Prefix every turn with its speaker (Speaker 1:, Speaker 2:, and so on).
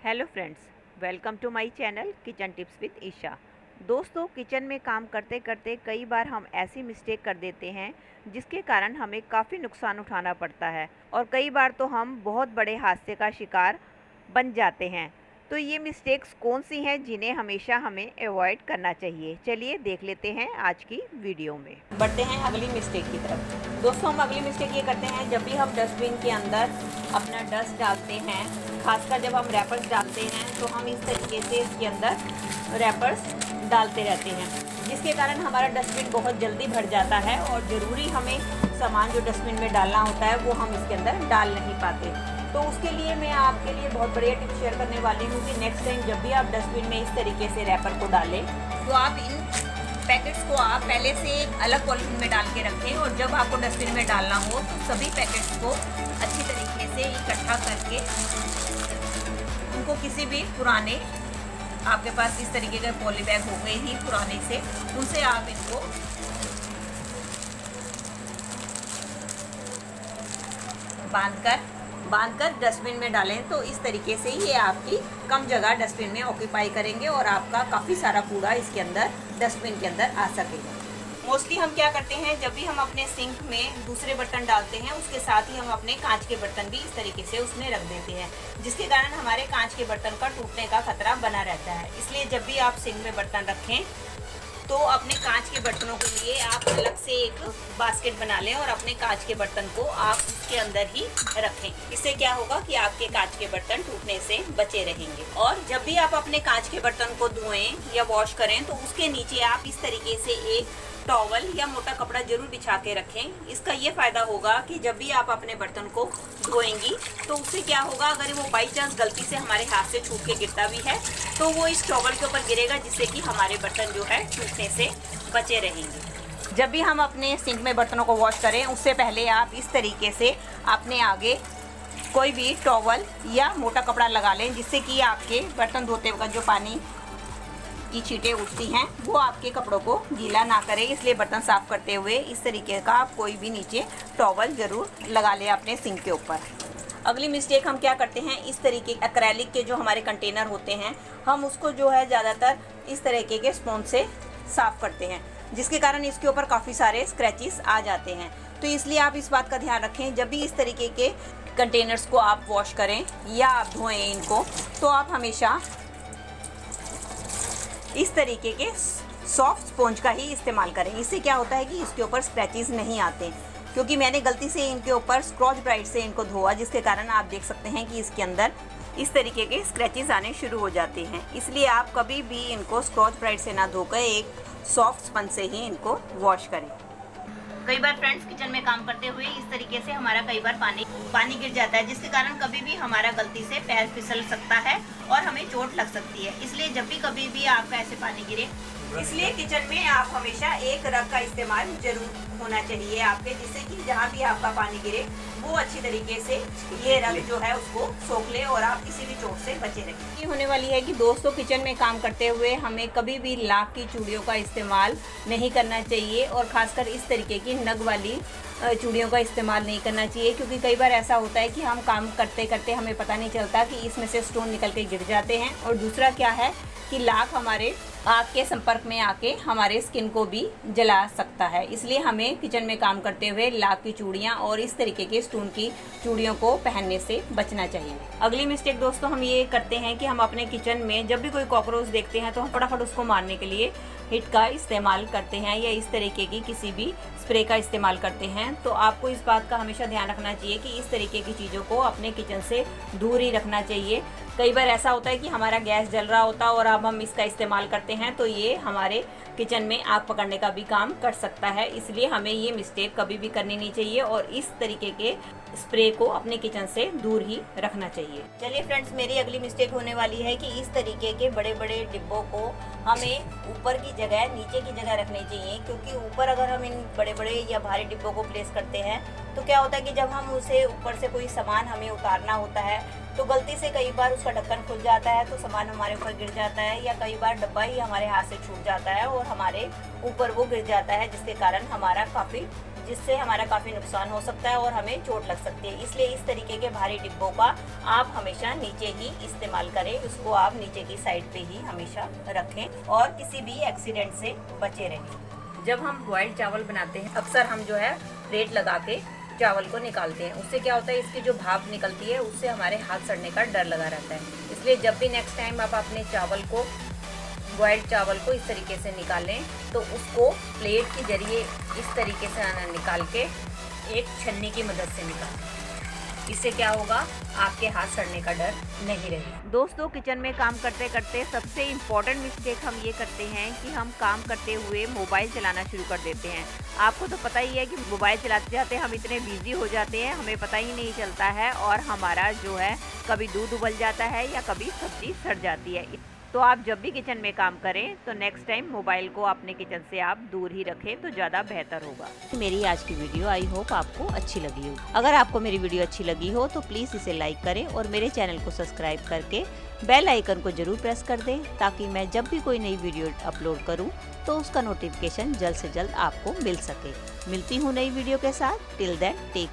Speaker 1: Hello friends, welcome to my channel kitchen tips with Isha. दोस्तों, kitchen में काम करते करते कई बार हम ऐसी मिस्टेक कर देते हैं जिसके कारण हमें काफ़ी नुकसान उठाना पड़ता है और कई बार तो हम बहुत बड़े हादसे का शिकार बन जाते हैं। तो ये मिस्टेक्स कौन सी हैं जिन्हें हमेशा हमें अवॉइड करना चाहिए? चलिए देख लेते हैं आज की वीडियो में। बढ़ते हैं अगली मिस्टेक की तरफ। दोस्तों, हम अगली मिस्टेक ये करते हैं, जब भी हम डस्टबिन के अंदर अपना डस्ट डालते हैं, खासकर जब हम रैपर्स डालते हैं तो हम इस तरीके से इसके अंदर रैपर्स डालते रहते हैं, जिसके कारण हमारा डस्टबिन बहुत जल्दी भर जाता है और ज़रूरी हमें सामान जो डस्टबिन में डालना होता है वो हम इसके अंदर डाल नहीं पाते। तो उसके लिए मैं आपके लिए बहुत बढ़िया टिप शेयर करने वाली हूँ कि नेक्स्ट टाइम जब भी आप डस्टबिन में इस तरीके से रैपर को डालें तो आप इन पैकेट्स को आप पहले से एक अलग पॉलिथीन में डाल के रखें और जब आपको डस्टबिन में डालना हो तो सभी पैकेट्स को अच्छी तरीके से इकट्ठा करके उनको किसी भी पुराने, आपके पास इस तरीके के पॉली बैग हो गए ही पुराने से, उनसे आप इनको बांधकर डस्टबिन में डालें। तो इस तरीके से ये आपकी कम जगह डस्टबिन में ऑक्यूपाई करेंगे और आपका काफ़ी सारा कूड़ा इसके अंदर डस्टबिन के अंदर आ सकेगा। मोस्टली हम क्या करते हैं, जब भी हम अपने सिंक में दूसरे बर्तन डालते हैं उसके साथ ही हम अपने कांच के बर्तन भी इस तरीके से उसमें रख देते हैं, जिसके कारण हमारे कांच के बर्तन का टूटने का खतरा बना रहता है। इसलिए जब भी आप सिंक में बर्तन रखें तो अपने कांच के बर्तनों के लिए आप अलग से एक बास्केट बना लें और अपने कांच के बर्तन को आप उसके अंदर ही रखें। इससे क्या होगा कि आपके कांच के बर्तन टूटने से बचे रहेंगे। और जब भी आप अपने कांच के बर्तन को धोएं या वॉश करें तो उसके नीचे आप इस तरीके से एक टॉवल या मोटा कपड़ा जरूर बिछा के रखें। इसका ये फायदा होगा कि जब भी आप अपने बर्तन को धोएंगी तो उससे क्या होगा, अगर वो बाई चांस गलती से हमारे हाथ से छूट के गिरता भी है तो वो इस टॉवल के ऊपर गिरेगा, जिससे कि हमारे बर्तन जो है टूटने से बचे रहेंगे। जब भी हम अपने सिंक में बर्तनों को वॉश करें उससे पहले आप इस तरीके से अपने आगे कोई भी टॉवल या मोटा कपड़ा लगा लें, जिससे कि आपके बर्तन धोते वक्त जो पानी की छींटें उठती हैं वो आपके कपड़ों को गीला ना करे। इसलिए बर्तन साफ करते हुए इस तरीके का आप कोई भी नीचे टॉवल ज़रूर लगा लें अपने सिंक के ऊपर। अगली मिस्टेक हम क्या करते हैं, इस तरीके एक्रेलिक के जो हमारे कंटेनर होते हैं हम उसको जो है ज़्यादातर इस तरीके के स्पॉन्ज से साफ़ करते हैं, जिसके कारण इसके ऊपर काफ़ी सारे स्क्रैचेस आ जाते हैं। तो इसलिए आप इस बात का ध्यान रखें, जब भी इस तरीके के कंटेनर्स को आप वॉश करें या आप धोएं इनको, तो आप हमेशा इस तरीके के सॉफ्ट स्पॉन्ज का ही इस्तेमाल करें। इससे क्या होता है कि इसके ऊपर स्क्रैचेस नहीं आते, क्योंकि मैंने गलती से इनके ऊपर स्क्रॉच ब्राइट से इनको धोआ, जिसके कारण आप देख सकते हैं कि इसके अंदर इस तरीके के स्क्रैचेस आने शुरू हो जाते हैं। इसलिए आप कभी भी इनको स्क्रॉच ब्राइट से ना धोकर एक सॉफ्ट स्पंज से ही इनको वॉश करें। कई बार फ्रेंड्स, किचन में काम करते हुए इस तरीके से हमारा कई बार पानी गिर जाता है, जिसके कारण कभी भी हमारा गलती से पैर फिसल सकता है और हमें चोट लग सकती है। इसलिए जब भी कभी भी आपका ऐसे पानी गिरे, इसलिए किचन में आप हमेशा एक रग का इस्तेमाल जरूर होना चाहिए आपके, जिससे कि जहाँ भी आपका पानी गिरे वो अच्छी तरीके से ये रग जो है उसको सोख ले और आप किसी भी चोट से बचे रहें। ये होने वाली है कि दोस्तों, किचन में काम करते हुए हमें कभी भी लाख की चूड़ियों का इस्तेमाल नहीं करना चाहिए और ख़ासकर इस तरीके की नग वाली चूड़ियों का इस्तेमाल नहीं करना चाहिए, क्योंकि कई बार ऐसा होता है कि हम काम करते करते हमें पता नहीं चलता कि इसमें से स्टोन निकल के गिर जाते हैं। और दूसरा क्या है कि लाख हमारे आग के संपर्क में आके हमारे स्किन को भी जला सकता है। इसलिए हमें किचन में काम करते हुए लाख की चूड़ियाँ और इस तरीके के स्टोन की चूड़ियों को पहनने से बचना चाहिए। अगली मिस्टेक दोस्तों हम ये करते हैं कि हम अपने किचन में जब भी कोई कॉकरोच देखते हैं तो हम फटाफट उसको मारने के लिए हिट का इस्तेमाल करते हैं या इस तरीके की किसी भी स्प्रे का इस्तेमाल करते हैं। तो आपको इस बात का हमेशा ध्यान रखना चाहिए कि इस तरीके की चीज़ों को अपने किचन से दूर ही रखना चाहिए। कई बार ऐसा होता है कि हमारा गैस जल रहा होता है और अब हम इसका इस्तेमाल करते हैं तो ये हमारे किचन में आग पकड़ने का भी काम कर सकता है। इसलिए हमें ये मिस्टेक कभी भी करनी नहीं चाहिए और इस तरीके के स्प्रे को अपने किचन से दूर ही रखना चाहिए। चलिए फ्रेंड्स, मेरी अगली मिस्टेक होने वाली है कि इस तरीके के बड़े बड़े डिब्बों को हमें ऊपर की जगह नीचे की जगह रखनी चाहिए, क्योंकि ऊपर अगर हम इन बड़े बड़े या भारी डिब्बों को प्लेस करते हैं तो क्या होता है कि जब हम उसे ऊपर से कोई सामान हमें उतारना होता है तो गलती से कई बार उसका ढक्कन खुल जाता है तो सामान हमारे ऊपर गिर जाता है, या कई बार डब्बा ही हमारे हाथ से छूट जाता है और हमारे ऊपर वो गिर जाता है, जिसके कारण हमारा काफ़ी जिससे हमारा काफ़ी नुकसान हो सकता है और हमें चोट लग सकती है। इसलिए इस तरीके के भारी डिब्बों का आप हमेशा नीचे ही इस्तेमाल करें, उसको आप नीचे की साइड पे ही हमेशा रखें और किसी भी एक्सीडेंट से बचे रहें। जब हम बॉइल्ड चावल बनाते हैं अक्सर हम जो है प्लेट लगा के चावल को निकालते हैं। उससे क्या होता है, इसकी जो भाप निकलती है उससे हमारे हाथ सड़ने का डर लगा रहता है। इसलिए जब भी नेक्स्ट टाइम आप अपने चावल को, बॉइल्ड चावल को इस तरीके से निकालें तो उसको प्लेट के जरिए इस तरीके से निकाल के एक छन्नी की मदद से निकालें। इससे क्या होगा, आपके हाथ सड़ने का डर नहीं रहेगा। दोस्तों, किचन में काम करते करते सबसे इम्पॉर्टेंट मिस्टेक हम ये करते हैं कि हम काम करते हुए मोबाइल चलाना शुरू कर देते हैं। आपको तो पता ही है कि मोबाइल चलाते जाते हम इतने बिजी हो जाते हैं, हमें पता ही नहीं चलता है और हमारा जो है कभी दूध उबल जाता है या कभी सब्जी सड़ जाती है। तो आप जब भी किचन में काम करें तो नेक्स्ट टाइम मोबाइल को अपने किचन से आप दूर ही रखें तो ज़्यादा बेहतर होगा। मेरी आज की वीडियो आई होप आपको अच्छी लगी हो। अगर आपको मेरी वीडियो अच्छी लगी हो तो प्लीज़ इसे लाइक करें और मेरे चैनल को सब्सक्राइब करके बेल आइकन को जरूर प्रेस कर दें, ताकि मैं जब भी कोई नई वीडियो अपलोड करूं तो उसका नोटिफिकेशन जल्द से जल्द आपको मिल सके। मिलती हूँ नई वीडियो के साथ। Till then take